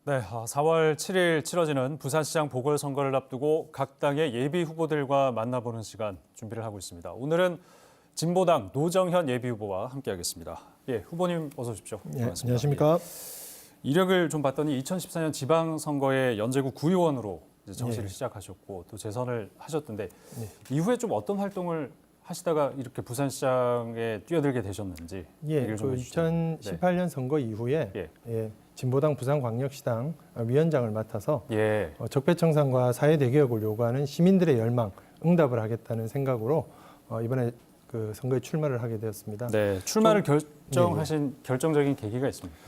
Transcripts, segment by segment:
네, 4월 7일 치러지는 부산시장 보궐선거를 앞두고 각 당의 예비 후보들과 만나보는 시간 준비를 하고 있습니다. 오늘은 진보당 노정현 예비 후보와 함께하겠습니다. 예, 후보님 어서 오십시오. 예, 안녕하십니까? 이력을 좀 봤더니 2014년 지방선거에 연제구 구의원으로 이제 정치를 시작하셨고 또 재선을 하셨던데 이후에 좀 어떤 활동을 하시다가 이렇게 부산시장에 뛰어들게 되셨는지 얘기를 좀 해주시죠. 2018년 선거 이후에 진보당 부산광역시당 위원장을 맡아서 적폐청산과 사회대개혁을 요구하는 시민들의 열망, 응답을 하겠다는 생각으로 이번에 그 선거에 출마를 하게 되었습니다. 네, 출마를 결정하신 결정적인 계기가 있습니다.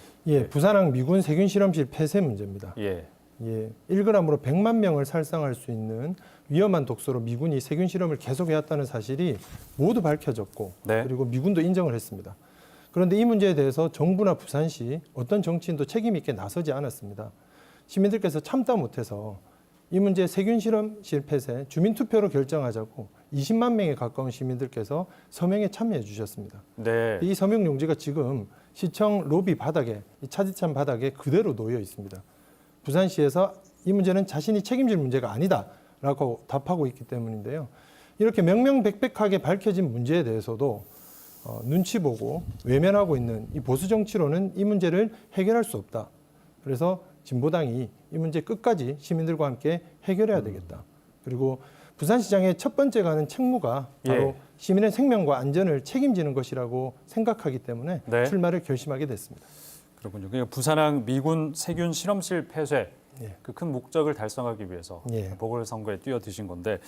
부산항 미군 세균 실험실 폐쇄 문제입니다. 1g으로 100만 명을 살상할 수 있는 위험한 독소로 미군이 세균 실험을 계속해왔다는 사실이 모두 밝혀졌고 그리고 미군도 인정을 했습니다. 그런데 이 문제에 대해서 정부나 부산시 어떤 정치인도 책임 있게 나서지 않았습니다. 시민들께서 참다 못해서 이 문제 세균 실험실 폐쇄 주민투표로 결정하자고 20만 명에 가까운 시민들께서 서명에 참여해 주셨습니다. 이 서명 용지가 지금 시청 로비 바닥에, 이 차디찬 바닥에 그대로 놓여 있습니다. 부산시에서 이 문제는 자신이 책임질 문제가 아니다라고 답하고 있기 때문인데요. 이렇게 명명백백하게 밝혀진 문제에 대해서도 눈치 보고 외면하고 있는 이 보수 정치로는 이 문제를 해결할 수 없다. 그래서 진보당이 이 문제 끝까지 시민들과 함께 해결해야 되겠다. 그리고 부산시장의 첫 번째 가는 책무가 바로 시민의 생명과 안전을 책임지는 것이라고 생각하기 때문에 출마를 결심하게 됐습니다. 그렇군요. 그러니까 부산항 미군 세균 실험실 폐쇄 그 큰 목적을 달성하기 위해서 보궐선거에 뛰어드신 건데,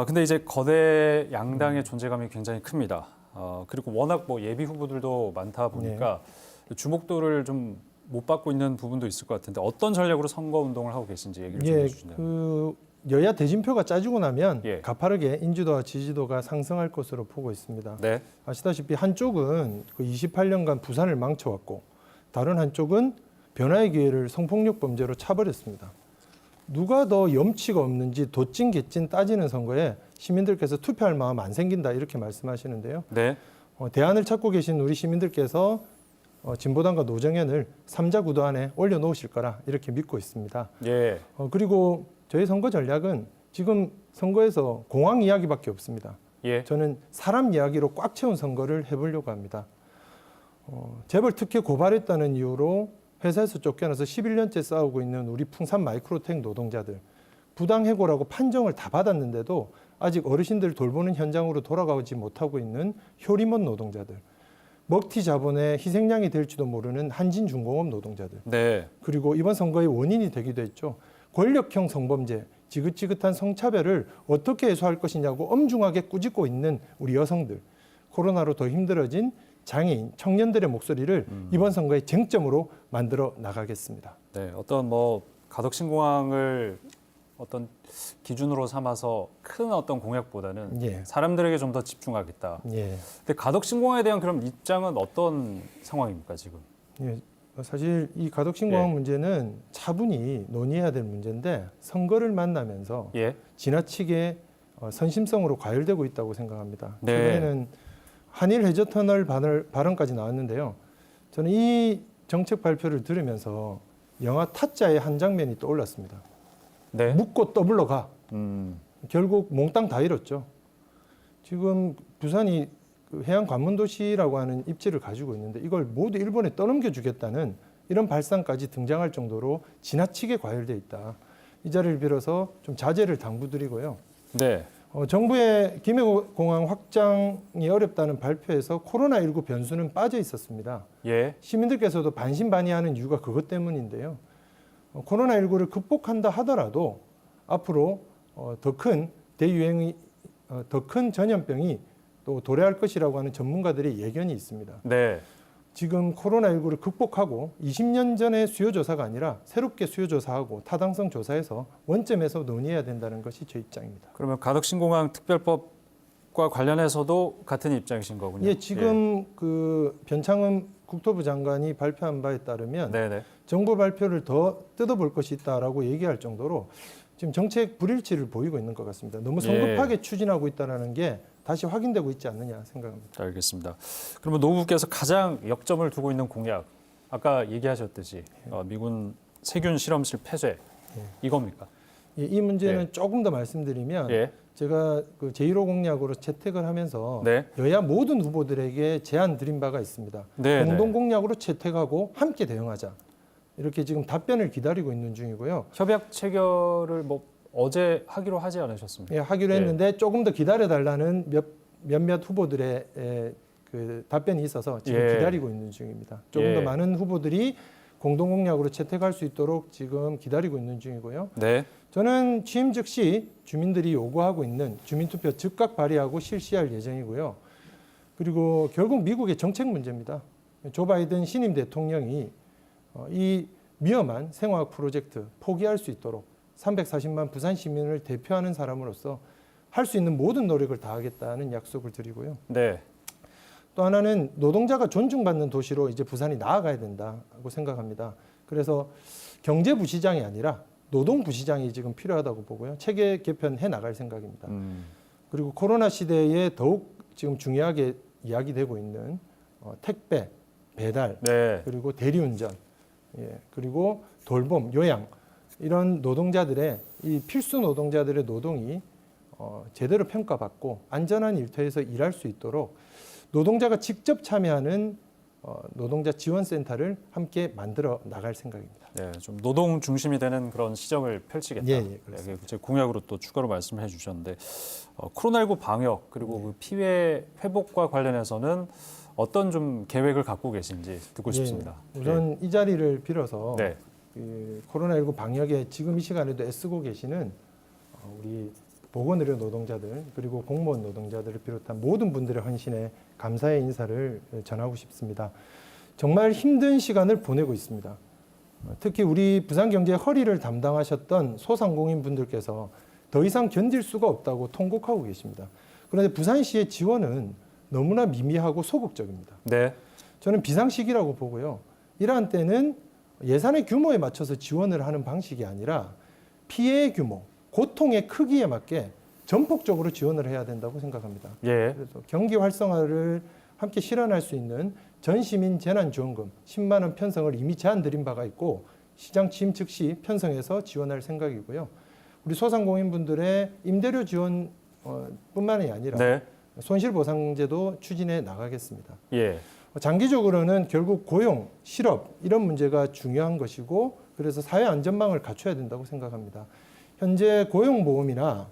근데 이제 거대 양당의 존재감이 굉장히 큽니다. 그리고 워낙 뭐 예비 후보들도 많다 보니까 주목도를 좀 못 받고 있는 부분도 있을 것 같은데 어떤 전략으로 선거 운동을 하고 계신지 얘기를 좀 해주시면. 여야 대진표가 짜지고 나면 가파르게 인지도와 지지도가 상승할 것으로 보고 있습니다. 아시다시피 한쪽은 그 28년간 부산을 망쳐왔고 다른 한쪽은 변화의 기회를 성폭력 범죄로 차버렸습니다. 누가 더 염치가 없는지 도찐 개찐 따지는 선거에 시민들께서 투표할 마음 안 생긴다 이렇게 말씀하시는데요. 대안을 찾고 계신 우리 시민들께서 진보당과 노정현을 3자 구도 안에 올려놓으실 거라 이렇게 믿고 있습니다. 그리고 저희 선거 전략은 지금 선거에서 공황 이야기밖에 없습니다. 저는 사람 이야기로 꽉 채운 선거를 해보려고 합니다. 재벌 특혜 고발했다는 이유로 회사에서 쫓겨나서 11년째 싸우고 있는 우리 풍산 마이크로텍 노동자들, 부당해고라고 판정을 다 받았는데도 아직 어르신들 돌보는 현장으로 돌아가지 못하고 있는 효림원 노동자들, 먹튀 자본의 희생양이 될지도 모르는 한진중공업 노동자들, 그리고 이번 선거의 원인이 되기도 했죠. 권력형 성범죄, 지긋지긋한 성차별을 어떻게 해소할 것이냐고 엄중하게 꾸짖고 있는 우리 여성들, 코로나로 더 힘들어진 장애인, 청년들의 목소리를 이번 선거의 쟁점으로 만들어 나가겠습니다. 어떤 뭐 가덕신공항을 어떤 기준으로 삼아서 큰 어떤 공약보다는 사람들에게 좀 더 집중하겠다. 근데 가덕신공항에 대한 그럼 입장은 어떤 상황입니까 지금? 사실 이 가덕신공항 문제는 차분히 논의해야 될 문제인데 선거를 만나면서 지나치게 선심성으로 과열되고 있다고 생각합니다. 최근에는 한일 해저터널 발언까지 나왔는데요. 저는 이 정책 발표를 들으면서 영화 타짜의 한 장면이 떠올랐습니다. 묻고 떠블러 가. 결국 몽땅 다 잃었죠. 지금 부산이 해양 관문도시라고 하는 입지를 가지고 있는데 이걸 모두 일본에 떠넘겨 주겠다는 이런 발상까지 등장할 정도로 지나치게 과열돼 있다. 이 자리를 빌어서 좀 자제를 당부드리고요. 정부의 김해공항 확장이 어렵다는 발표에서 코로나19 변수는 빠져 있었습니다. 시민들께서도 반신반의하는 이유가 그것 때문인데요. 코로나19를 극복한다 하더라도 앞으로 더 큰 대유행이, 더 큰 전염병이 또 도래할 것이라고 하는 전문가들의 예견이 있습니다. 지금 코로나19를 극복하고 20년 전의 수요조사가 아니라 새롭게 수요조사하고 타당성 조사해서 원점에서 논의해야 된다는 것이 제 입장입니다. 그러면 가덕신공항 특별법과 관련해서도 같은 입장이신 거군요. 지금 그 변창흠 국토부 장관이 발표한 바에 따르면 정부 발표를 더 뜯어볼 것이 있다라고 얘기할 정도로 지금 정책 불일치를 보이고 있는 것 같습니다. 너무 성급하게 추진하고 있다는 게 다시 확인되고 있지 않느냐 생각합니다. 알겠습니다. 그러면 노 후보께서 가장 역점을 두고 있는 공약, 아까 얘기하셨듯이 미군 세균 실험실 폐쇄 이겁니까? 예, 이 문제는 조금 더 말씀드리면 제가 그 제1호 공약으로 채택을 하면서 여야 모든 후보들에게 제안 드린 바가 있습니다. 공동 공약으로 채택하고 함께 대응하자. 이렇게 지금 답변을 기다리고 있는 중이고요. 협약 체결을 뭐 어제 하기로 하지 않으셨습니까? 예, 하기로 했는데 조금 더 기다려달라는 몇몇 후보들의 그 답변이 있어서 지금 기다리고 있는 중입니다. 조금 더 많은 후보들이 공동 공약으로 채택할 수 있도록 지금 기다리고 있는 중이고요. 저는 취임 즉시 주민들이 요구하고 있는 주민투표 즉각 발의하고 실시할 예정이고요. 그리고 결국 미국의 정책 문제입니다. 조 바이든 신임 대통령이 이 위험한 생화학 프로젝트 포기할 수 있도록 340만 부산 시민을 대표하는 사람으로서 할 수 있는 모든 노력을 다하겠다는 약속을 드리고요. 또 하나는 노동자가 존중받는 도시로 이제 부산이 나아가야 된다고 생각합니다. 그래서 경제부시장이 아니라 노동부시장이 지금 필요하다고 보고요. 체계 개편해 나갈 생각입니다. 그리고 코로나 시대에 더욱 지금 중요하게 이야기되고 있는 택배, 배달, 그리고 대리운전, 그리고 돌봄, 요양 이런 노동자들의 이 필수 노동자들의 노동이 제대로 평가받고 안전한 일터에서 일할 수 있도록 노동자가 직접 참여하는 노동자 지원센터를 함께 만들어 나갈 생각입니다. 좀 노동 중심이 되는 그런 시정을 펼치겠다. 제 공약으로 또 추가로 말씀해 주셨는데 코로나19 방역 그리고 그 피해 회복과 관련해서는 어떤 좀 계획을 갖고 계신지 듣고 싶습니다. 우선 이 자리를 빌어서 그 코로나19 방역에 지금 이 시간에도 애쓰고 계시는 우리 보건의료 노동자들 그리고 공무원 노동자들을 비롯한 모든 분들의 헌신에 감사의 인사를 전하고 싶습니다. 정말 힘든 시간을 보내고 있습니다. 특히 우리 부산경제의 허리를 담당하셨던 소상공인 분들께서 더 이상 견딜 수가 없다고 통곡하고 계십니다. 그런데 부산시의 지원은 너무나 미미하고 소극적입니다. 저는 비상시기라고 보고요. 이러한 때는 예산의 규모에 맞춰서 지원을 하는 방식이 아니라 피해의 규모, 고통의 크기에 맞게 전폭적으로 지원을 해야 된다고 생각합니다. 그래서 경기 활성화를 함께 실현할 수 있는 전시민 재난지원금 10만 원 편성을 이미 제안드린 바가 있고 시장 취임 즉시 편성해서 지원할 생각이고요. 우리 소상공인분들의 임대료 지원 뿐만이 아니라 손실보상제도 추진해 나가겠습니다. 장기적으로는 결국 고용, 실업 이런 문제가 중요한 것이고 그래서 사회 안전망을 갖춰야 된다고 생각합니다. 현재 고용보험이나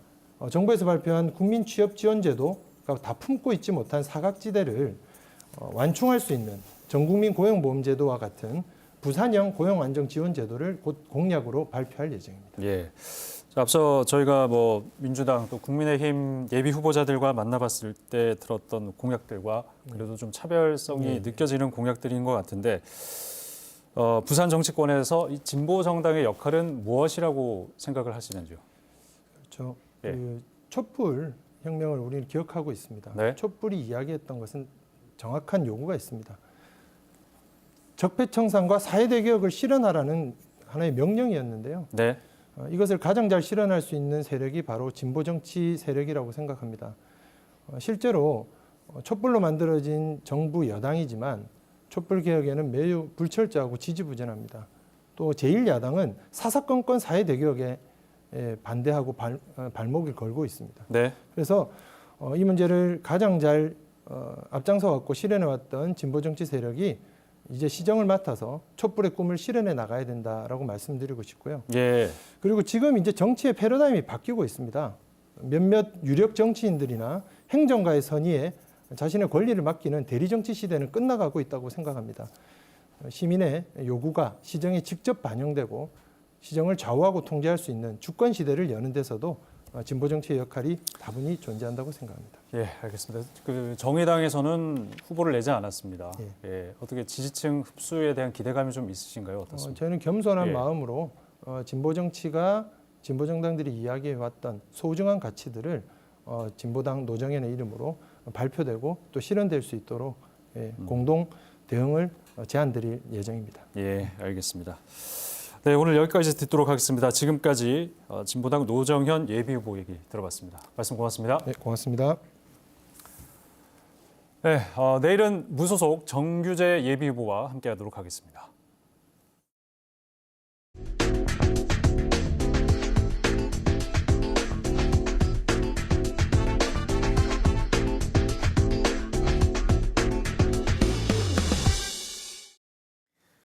정부에서 발표한 국민취업지원제도가 다 품고 있지 못한 사각지대를 완충할 수 있는 전국민 고용보험제도와 같은 부산형 고용안정지원제도를 곧 공약으로 발표할 예정입니다. 앞서 저희가 뭐 민주당 또 국민의힘 예비 후보자들과 만나봤을 때 들었던 공약들과 그래도 좀 차별성이 느껴지는 공약들인 것 같은데 부산 정치권에서 이 진보 정당의 역할은 무엇이라고 생각을 하시는지요? 그렇죠. 그 촛불 혁명을 우리는 기억하고 있습니다. 촛불이 이야기했던 것은 정확한 요구가 있습니다. 적폐청산과 사회대개혁을 실현하라는 하나의 명령이었는데요. 이것을 가장 잘 실현할 수 있는 세력이 바로 진보정치 세력이라고 생각합니다. 실제로 촛불로 만들어진 정부 여당이지만 촛불개혁에는 매우 불철저하고 지지부진합니다. 또 제1야당은 사사건건 사회대개혁에 반대하고 발목을 걸고 있습니다. 그래서 이 문제를 가장 잘 앞장서 갖고 실현해왔던 진보정치 세력이 이제 시정을 맡아서 촛불의 꿈을 실현해 나가야 된다라고 말씀드리고 싶고요. 그리고 지금 이제 정치의 패러다임이 바뀌고 있습니다. 몇몇 유력 정치인들이나 행정가의 선의에 자신의 권리를 맡기는 대리정치 시대는 끝나가고 있다고 생각합니다. 시민의 요구가 시정에 직접 반영되고 시정을 좌우하고 통제할 수 있는 주권 시대를 여는 데서도 진보 정치의 역할이 다분히 존재한다고 생각합니다. 알겠습니다. 그 정의당에서는 후보를 내지 않았습니다. 어떻게 지지층 흡수에 대한 기대감이 좀 있으신가요? 어떻습니까? 저는 겸손한 마음으로 진보 정치가 진보 정당들이 이야기해왔던 소중한 가치들을 진보당 노정현의 이름으로 발표되고 또 실현될 수 있도록 공동 대응을 제안드릴 예정입니다. 알겠습니다. 오늘 여기까지 듣도록 하겠습니다. 지금까지 진보당 노정현 예비후보 얘기 들어봤습니다. 말씀 고맙습니다. 고맙습니다. 내일은 무소속 정규재 예비후보와 함께하도록 하겠습니다.